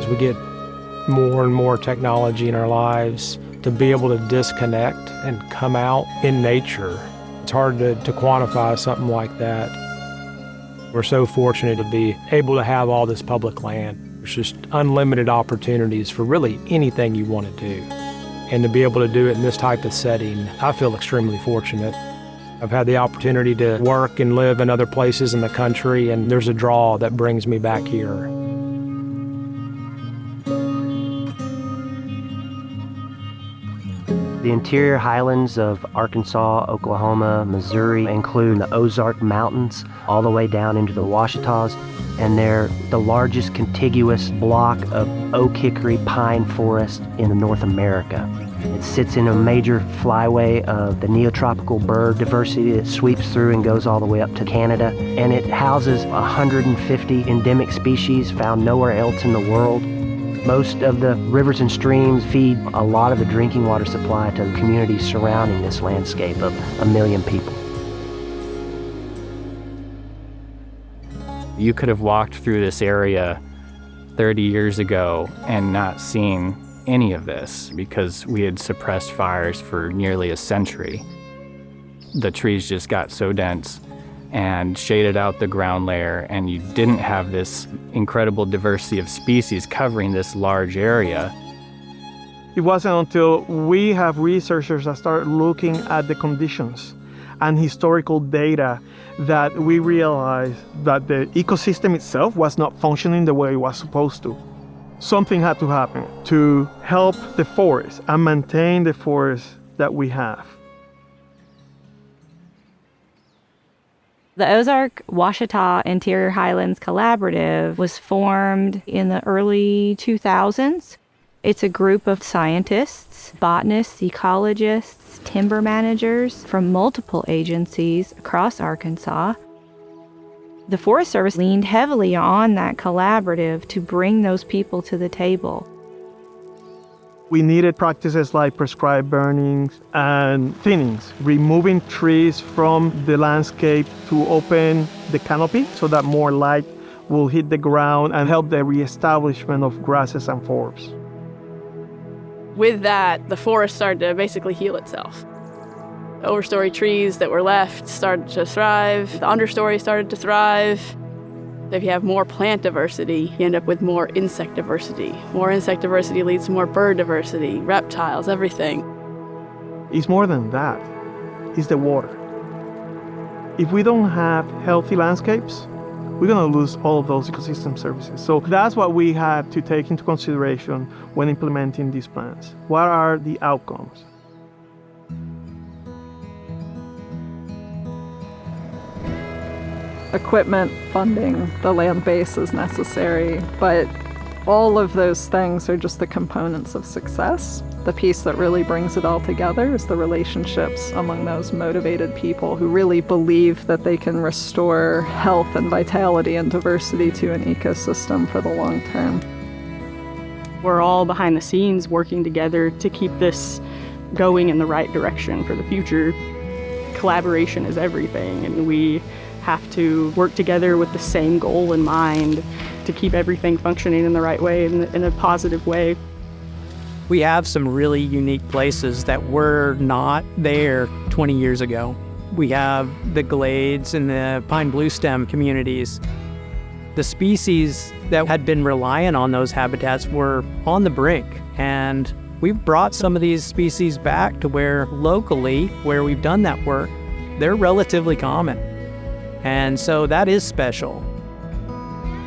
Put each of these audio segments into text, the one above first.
as we get more and more technology in our lives, to be able to disconnect and come out in nature. It's hard to quantify something like that. We're so fortunate to be able to have all this public land. There's just unlimited opportunities for really anything you want to do. And to be able to do it in this type of setting, I feel extremely fortunate. I've had the opportunity to work and live in other places in the country, and there's a draw that brings me back here. The interior highlands of Arkansas, Oklahoma, Missouri include the Ozark Mountains all the way down into the Ouachitas, and they're the largest contiguous block of oak hickory pine forest in North America. It sits in a major flyway of the neotropical bird diversity that sweeps through and goes all the way up to Canada, and it houses 150 endemic species found nowhere else in the world. Most of the rivers and streams feed a lot of the drinking water supply to the communities surrounding this landscape of 1 million people. You could have walked through this area 30 years ago and not seen any of this because we had suppressed fires for nearly a century. The trees just got so dense and shaded out the ground layer, and you didn't have this incredible diversity of species covering this large area. It wasn't until we have researchers that start looking at the conditions and historical data that we realized that the ecosystem itself was not functioning the way it was supposed to. Something had to happen to help the forest and maintain the forest that we have. The Ozark Ouachita Interior Highlands Collaborative was formed in the early 2000s. It's a group of scientists, botanists, ecologists, timber managers from multiple agencies across Arkansas. The Forest Service leaned heavily on that collaborative to bring those people to the table. We needed practices like prescribed burnings and thinnings, removing trees from the landscape to open the canopy so that more light will hit the ground and help the reestablishment of grasses and forbs. With that, the forest started to basically heal itself. The overstory trees that were left started to thrive. The understory started to thrive. If you have more plant diversity, you end up with more insect diversity. More insect diversity leads to more bird diversity, reptiles, everything. It's more than that. It's the water. If we don't have healthy landscapes, we're going to lose all of those ecosystem services. So that's what we had to take into consideration when implementing these plans. What are the outcomes? Equipment, funding, the land base is necessary, but all of those things are just the components of success. The piece that really brings it all together is the relationships among those motivated people who really believe that they can restore health and vitality and diversity to an ecosystem for the long term. We're all behind the scenes working together to keep this going in the right direction for the future. Collaboration is everything, and we have to work together with the same goal in mind to keep everything functioning in the right way, in a positive way. We have some really unique places that were not there 20 years ago. We have the glades and the pine bluestem communities. The species that had been reliant on those habitats were on the brink, and we've brought some of these species back to where locally, where we've done that work, they're relatively common. And so that is special.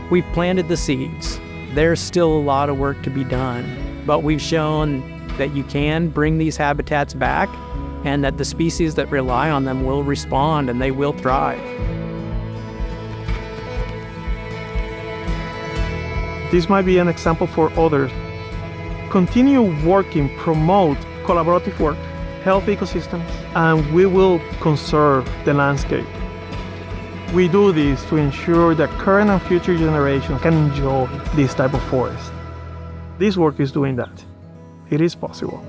We've planted the seeds. There's still a lot of work to be done, but we've shown that you can bring these habitats back and that the species that rely on them will respond and they will thrive. This might be an example for others. Continue working, promote collaborative work, healthy ecosystems, and we will conserve the landscape. We do this to ensure that current and future generations can enjoy this type of forest. This work is doing that. It is possible.